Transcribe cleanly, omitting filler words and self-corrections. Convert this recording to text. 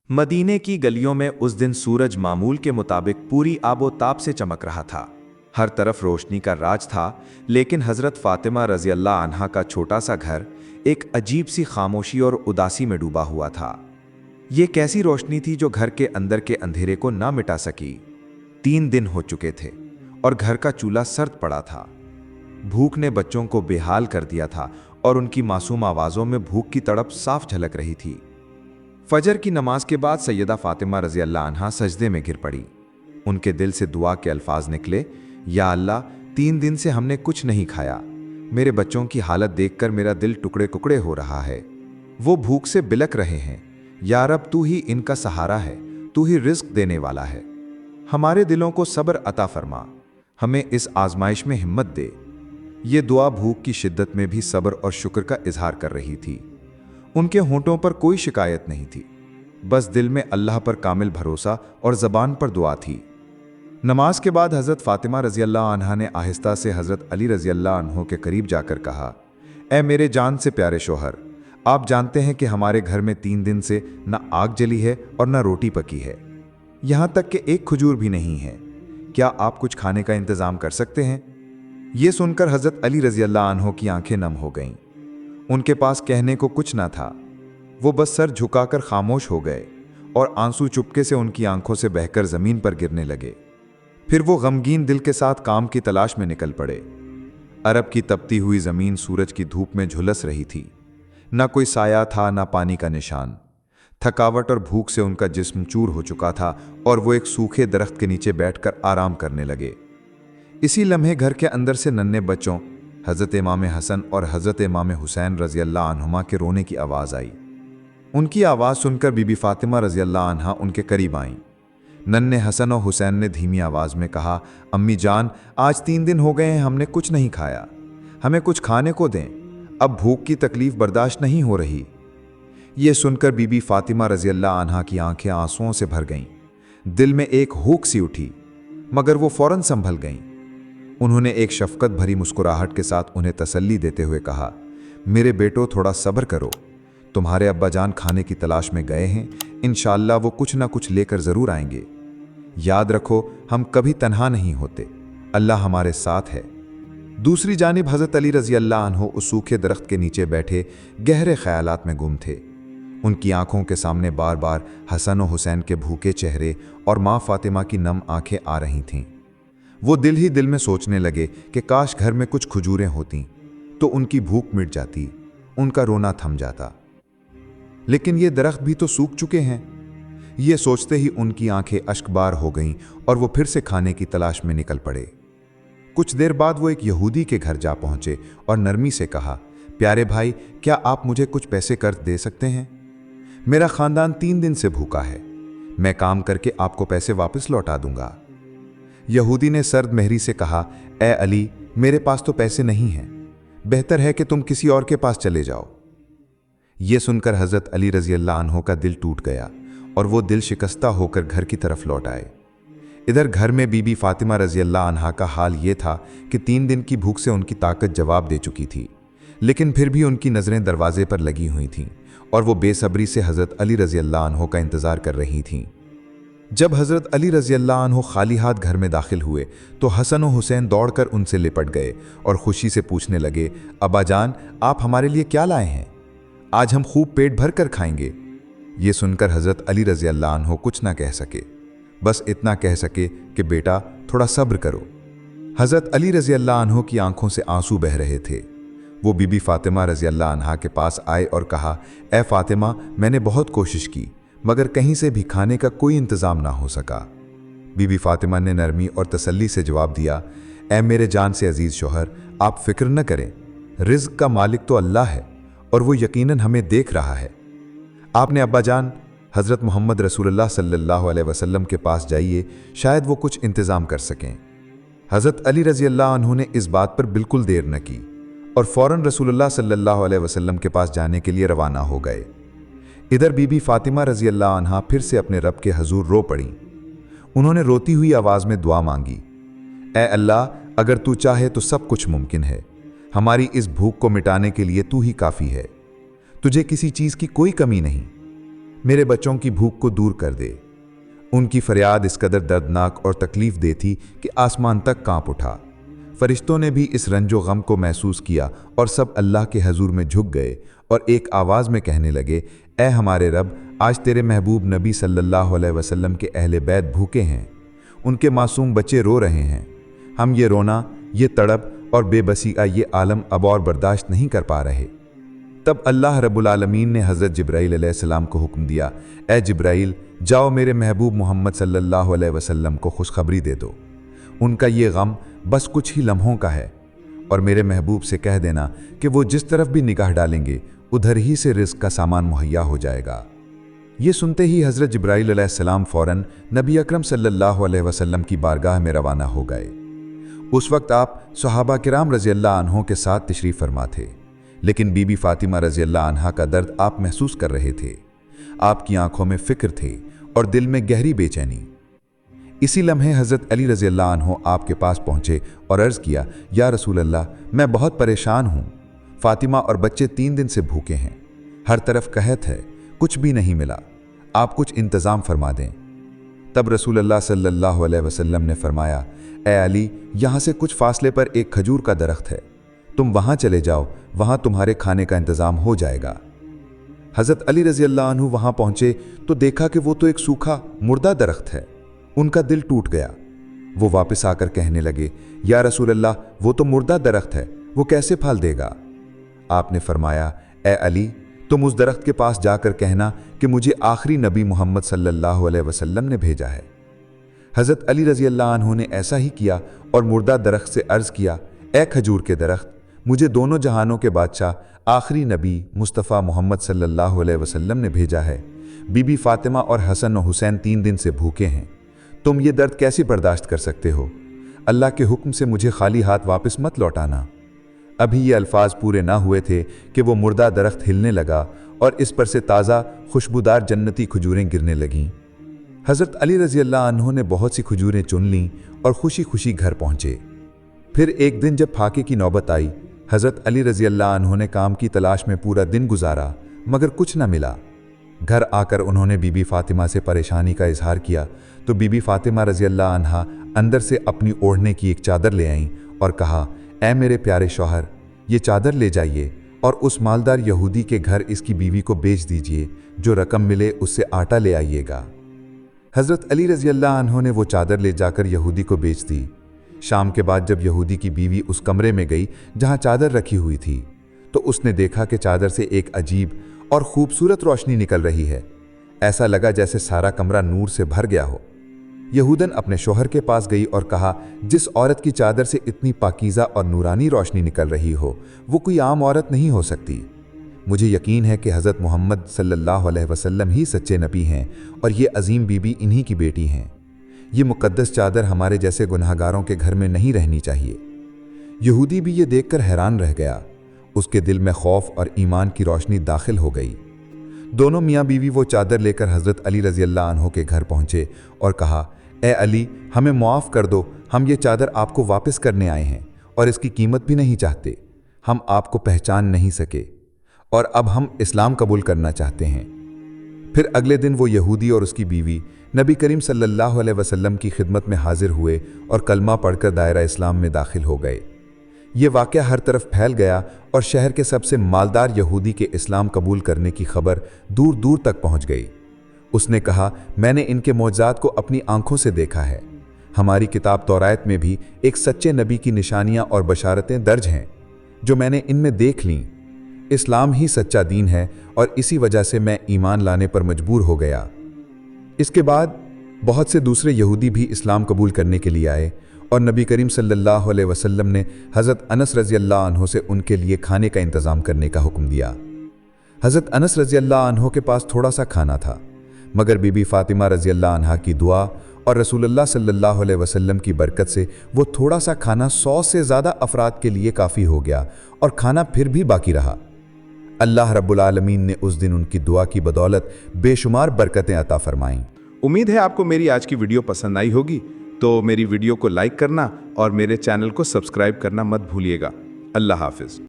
मदीने की गलियों में उस दिन सूरज मामूल के मुताबिक पूरी आबोताब से चमक रहा था। हर तरफ रोशनी का राज था, लेकिन हजरत फातिमा रजी अल्लाह अन्हा का छोटा सा घर एक अजीब सी खामोशी और उदासी में डूबा हुआ था। ये कैसी रोशनी थी जो घर के अंदर के अंधेरे को ना मिटा सकी। 3 दिन हो चुके थे और घर का चूल्हा सर्द पड़ा था। भूख ने बच्चों को बेहाल कर दिया था और उनकी मासूम आवाज़ों में भूख की तड़प साफ झलक रही थी। फजर की नमाज के बाद सैयदा फातिमा रजी अल्लाह अन्हा सजदे में गिर पड़ी। उनके दिल से दुआ के अल्फाज निकले, या अल्लाह, 3 दिन से हमने कुछ नहीं खाया। मेरे बच्चों की हालत देखकर मेरा दिल टुकड़े टुकड़े हो रहा है। वो भूख से बिलक रहे हैं। या रब, तू ही इनका सहारा है, तू ही रिज्क देने वाला है। हमारे दिलों को सब्र अता फरमा, हमें इस आजमाइश में हिम्मत दे। ये दुआ भूख की शिद्दत में भी सब्र और शुक्र का इजहार कर रही थी। उनके होंठों पर कोई शिकायत नहीं थी, बस दिल में अल्लाह पर कामिल भरोसा और ज़बान पर दुआ थी। नमाज के बाद हज़रत फातिमा रजी अल्लाह अन्हा ने आहिस्ता से हज़रत अली रजी अल्लाह अन्हो के करीब जाकर कहा, ए मेरे जान से प्यारे शोहर, आप जानते हैं कि हमारे घर में 3 दिन से न आग जली है और न रोटी पकी है। यहाँ तक कि एक खजूर भी नहीं है। क्या आप कुछ खाने का इंतज़ाम कर सकते हैं? ये सुनकर हज़रत अली रजी अल्लाह अन्हो की आंखें नम हो गईं। उनके पास कहने को कुछ ना था। वो बस सर झुकाकर खामोश हो गए और आंसू चुपके से उनकी आंखों से बहकर जमीन पर गिरने लगे। फिर वो गमगीन दिल के साथ काम की तलाश में निकल पड़े। अरब की तपती हुई जमीन सूरज की धूप में झुलस रही थी। ना कोई साया था, ना पानी का निशान। थकावट और भूख से उनका जिस्म चूर हो चुका था और वो एक सूखे दरख्त के नीचे बैठकर आराम करने लगे। इसी लम्हे घर के अंदर से नन्हे बच्चों हज़रत इमाम हसन और हज़रत इमाम हुसैन रज़ी अल्लाह अन्हुमा के रोने की आवाज़ आई। उनकी आवाज़ सुनकर बीबी फातिमा रज़ी अल्लाह अन्हा उनके करीब आईं। नन्हे हसन और हुसैन ने धीमी आवाज़ में कहा, अम्मी जान, आज 3 दिन हो गए हैं हमने कुछ नहीं खाया, हमें कुछ खाने को दें, अब भूख की तकलीफ़ बर्दाश्त नहीं हो रही। ये सुनकर बीबी फातिमा रज़ी अल्लाह अन्हा की आंखें आंसुओं से भर गईं। दिल में एक हुक सी उठी, मगर वो फौरन संभल गईं। उन्होंने एक शफकत भरी मुस्कुराहट के साथ उन्हें तसल्ली देते हुए कहा, मेरे बेटो, थोड़ा सब्र करो। तुम्हारे अब्बा जान खाने की तलाश में गए हैं, इंशाअल्लाह वो कुछ ना कुछ लेकर ज़रूर आएंगे। याद रखो, हम कभी तन्हा नहीं होते, अल्लाह हमारे साथ है। दूसरी जानिब हज़रत अली रज़ी अल्लाह अन्हो उस सूखे दरख्त के नीचे बैठे गहरे ख्यालात में गुम थे। उनकी आंखों के सामने बार बार हसन और हुसैन के भूखे चेहरे और माँ फातिमा की नम आंखें आ रही थीं। वो दिल ही दिल में सोचने लगे कि काश घर में कुछ खजूरें होतीं तो उनकी भूख मिट जाती, उनका रोना थम जाता। लेकिन ये दरख्त भी तो सूख चुके हैं। ये सोचते ही उनकी आंखें अश्कबार हो गईं और वो फिर से खाने की तलाश में निकल पड़े। कुछ देर बाद वो एक यहूदी के घर जा पहुंचे और नरमी से कहा, प्यारे भाई, क्या आप मुझे कुछ पैसे कर्ज दे सकते हैं? मेरा खानदान 3 दिन से भूखा है, मैं काम करके आपको पैसे वापस लौटा दूंगा। यहूदी ने सर्द मेहरी से कहा, ए अली, मेरे पास तो पैसे नहीं हैं, बेहतर है कि तुम किसी और के पास चले जाओ। ये सुनकर हज़रत अली रज़ी अल्लाह अन्हो का दिल टूट गया और वो दिल शिकस्ता होकर घर की तरफ लौट आए। इधर घर में बीबी फातिमा रज़ी अल्लाह अन्हा का हाल ये था कि 3 दिन की भूख से उनकी ताकत जवाब दे चुकी थी, लेकिन फिर भी उनकी नज़रें दरवाजे पर लगी हुई थीं और वो बेसब्री से हज़रत अली रज़ी अल्लाह अन्हो का इंतज़ार कर रही थीं। जब हज़रत अली रज़ी अल्लाह अन्हो खाली हाथ घर में दाखिल हुए तो हसन और हुसैन दौड़कर उनसे लिपट गए और खुशी से पूछने लगे, अब्बा जान, आप हमारे लिए क्या लाए हैं? आज हम खूब पेट भर कर खाएंगे। ये सुनकर हज़रत अली रज़ी अल्लाह अन्हो कुछ ना कह सके, बस इतना कह सके कि बेटा, थोड़ा सब्र करो। हज़रत अली रज़ी अल्लाह अन्हो की आंखों से आंसू बह रहे थे। वो बीबी फातिमा रज़ी अल्लाह अन्हा के पास आए और कहा, ए फातिमा, मैंने बहुत कोशिश की, मगर कहीं से भी खाने का कोई इंतज़ाम ना हो सका। बीबी फातिमा ने नरमी और तसल्ली से जवाब दिया, ऐ मेरे जान से अजीज़ शोहर, आप फिक्र न करें, रिज़्क़ का मालिक तो अल्लाह है और वो यकीनन हमें देख रहा है। आपने अब्बा जान हज़रत मोहम्मद रसूलुल्लाह सल्लल्लाहु अलैहि वसल्लम के पास जाइए, शायद वो कुछ इंतज़ाम कर सकें। हज़रत अली रज़ी अल्लाह अन्हु ने इस बात पर बिल्कुल देर न की और फ़ौरन रसूलुल्लाह सल्लल्लाहु अलैहि वसल्लम के पास जाने के लिए रवाना हो गए। इधर बीबी फातिमा रज़ी अल्लाह अन्हा फिर से अपने रब के हजूर रो पड़ी। उन्होंने रोती हुई आवाज़ में दुआ मांगी, ए अल्लाह, अगर तू चाहे तो सब कुछ मुमकिन है। हमारी इस भूख को मिटाने के लिए तू ही काफ़ी है। तुझे किसी चीज़ की कोई कमी नहीं। मेरे बच्चों की भूख को दूर कर दे। उनकी फरियाद इस कदर दर्दनाक और तकलीफ दे थी कि आसमान तक कांप उठा। फरिश्तों ने भी इस रंजो गम को महसूस किया और सब अल्लाह के हजूर में झुक गए और एक आवाज़ में कहने लगे, ए हमारे रब, आज तेरे महबूब नबी सल्लल्लाहु अलैहि वसल्लम के अहले बैत भूखे हैं, उनके मासूम बच्चे रो रहे हैं। हम ये रोना, ये तड़प और बेबसी का ये आलम अब और बर्दाश्त नहीं कर पा रहे। तब अल्लाह रब्बुल आलमीन ने हज़रत जिब्राईल अलैहिस्सलाम को हुक्म दिया, ए जिब्राईल, जाओ मेरे महबूब मोहम्मद सल्लल्लाहु अलैहि वसल्लम को खुशखबरी दे दो। उनका ये गम बस कुछ ही लम्हों का है और मेरे महबूब से कह देना कि वो जिस तरफ भी निगाह डालेंगे उधर ही से रिज़्क़ का सामान मुहैया हो जाएगा। ये सुनते ही हज़रत जिब्राईल अलैहिस्सलाम फ़ौरन नबी अकरम सल्लल्लाहु अलैहि वसल्लम की बारगाह में रवाना हो गए। उस वक्त आप सहाबा किराम रज़ियल्लाहु अन्हों के साथ तशरीफ़ फरमा थे, लेकिन बीबी फ़ातिमा रज़ियल्लाहु अन्हा का दर्द आप महसूस कर रहे थे। आपकी आंखों में फ़िक्र थे और दिल में गहरी बेचैनी। इसी लम्हे हज़रत अली रज़ियल्लाहु अन्हु आपके पास पहुँचे और अर्ज़ किया, या रसूल अल्लाह, मैं बहुत परेशान हूँ। फ़ातिमा और बच्चे 3 दिन से भूखे हैं, हर तरफ कहत है, कुछ भी नहीं मिला, आप कुछ इंतज़ाम फरमा दें। तब रसूल अल्लाह सल्लल्लाहु अलैहि वसल्लम ने फरमाया, ए अली, यहाँ से कुछ फासले पर एक खजूर का दरख्त है, तुम वहाँ चले जाओ, वहाँ तुम्हारे खाने का इंतज़ाम हो जाएगा। हज़रत अली रज़ियल्लाहु अन्हु वहाँ पहुँचे तो देखा कि वो तो एक सूखा मुर्दा दरख्त है। उनका दिल टूट गया। वो वापस आकर कहने लगे, या रसूल अल्लाह, वो तो मुर्दा दरख्त है, वो कैसे फल देगा? आपने फरमाया, ए अली, तुम उस दरख्त के पास जाकर कहना कि मुझे आखिरी नबी मोहम्मद सल्लल्लाहु अलैहि वसल्लम ने भेजा है। हज़रत अली रज़ियल्लाहु अन्हु ने ऐसा ही किया और मुर्दा दरख्त से अर्ज़ किया, ए खजूर के दरख्त, मुझे दोनों जहानों के बादशाह आखिरी नबी मुस्तफ़ा मोहम्मद सल्लल्लाहु अलैहि वसल्लम ने भेजा है। बीबी फ़ातिमा और हसन और हुसैन 3 दिन से भूखे हैं, तुम ये दर्द कैसे बर्दाश्त कर सकते हो? अल्लाह के हुक्म से मुझे खाली हाथ वापस मत लौटाना। अभी ये अल्फाज पूरे ना हुए थे कि वो मुर्दा दरख्त हिलने लगा और इस पर से ताज़ा खुशबूदार जन्नती खजूरें गिरने लगीं। हज़रत अली रज़ियल्लाहु अन्हु ने बहुत सी खजूरें चुन लीं और खुशी खुशी घर पहुँचे। फिर एक दिन जब फाके की नौबत आई, हज़रत अली रज़ियल्लाहु अन्हु ने काम की तलाश में पूरा दिन गुजारा, मगर कुछ न मिला। घर आकर उन्होंने बीबी फ़ातिमा से परेशानी का इजहार किया तो बीबी फ़ातिमा रज़ियल्लाहु अन्हा अंदर से अपनी ओढ़ने की एक चादर ले आईं और कहा, ऐ मेरे प्यारे शौहर, ये चादर ले जाइए और उस मालदार यहूदी के घर इसकी बीवी को बेच दीजिए, जो रकम मिले उससे आटा ले आइएगा। हज़रत अली रज़ियल्लाहु अन्हु ने वो चादर ले जाकर यहूदी को बेच दी। शाम के बाद जब यहूदी की बीवी उस कमरे में गई जहाँ चादर रखी हुई थी, तो उसने देखा कि चादर से एक अजीब और खूबसूरत रोशनी निकल रही है। ऐसा लगा जैसे सारा कमरा नूर से भर गया हो। यहूदन अपने शौहर के पास गई और कहा, जिस औरत की चादर से इतनी पाकीज़ा और नूरानी रोशनी निकल रही हो, वो कोई आम औरत नहीं हो सकती। मुझे यकीन है कि हज़रत मोहम्मद सल्लल्लाहु अलैहि वसल्लम ही सच्चे नबी हैं और ये अजीम बीबी इन्हीं की बेटी हैं। ये मुक़द्दस चादर हमारे जैसे गुनहगारों के घर में नहीं रहनी चाहिए। यहूदी भी ये देखकर हैरान रह गया। उसके दिल में खौफ और ईमान की रोशनी दाखिल हो गई। दोनों मियाँ बीवी वो चादर लेकर हज़रत अली रज़ियल्लाहु अन्हु के घर पहुँचे और कहा, ए अली, हमें मुआफ़ कर दो, हम ये चादर आपको वापस करने आए हैं और इसकी कीमत भी नहीं चाहते। हम आपको पहचान नहीं सके और अब हम इस्लाम कबूल करना चाहते हैं। फिर अगले दिन वो यहूदी और उसकी बीवी नबी करीम सल्लल्लाहु अलैहि वसल्लम की खिदमत में हाजिर हुए और कलमा पढ़कर दायरा इस्लाम में दाखिल हो गए। ये वाक़या हर तरफ फैल गया और शहर के सबसे मालदार यहूदी के इस्लाम कबूल करने की खबर दूर दूर तक पहुंच गई। उसने कहा, मैंने इनके मौजज़ात को अपनी आंखों से देखा है। हमारी किताब तौरात में भी एक सच्चे नबी की निशानियां और बशारतें दर्ज हैं जो मैंने इनमें देख लीं। इस्लाम ही सच्चा दीन है और इसी वजह से मैं ईमान लाने पर मजबूर हो गया। इसके बाद बहुत से दूसरे यहूदी भी इस्लाम कबूल करने के लिए आए और नबी करीम सल्लल्लाहु अलैहि वसल्लम ने हज़रत अनस रज़ियल्लाहु अन्हु से उनके लिए खाने का इंतज़ाम करने का हुक्म दिया। हज़रत अनस रज़ियल्लाहु अन्हु के पास थोड़ा सा खाना था, मगर बीबी फ़ातिमा रज़ियल्लाहु अन्हा की दुआ और रसूलुल्लाह सल्लल्लाहु अलैहि वसल्लम की बरकत से वो थोड़ा सा खाना 100 से ज़्यादा अफराद के लिए काफ़ी हो गया और खाना फिर भी बाकी रहा। अल्लाह रब्बुल आलमीन ने उस दिन उनकी दुआ की बदौलत बेशुमार बरकतें अता फरमाईं। उम्मीद है आपको मेरी आज की वीडियो पसंद आई होगी, तो मेरी वीडियो को लाइक करना और मेरे चैनल को सब्सक्राइब करना मत भूलिएगा। अल्लाह हाफिज़।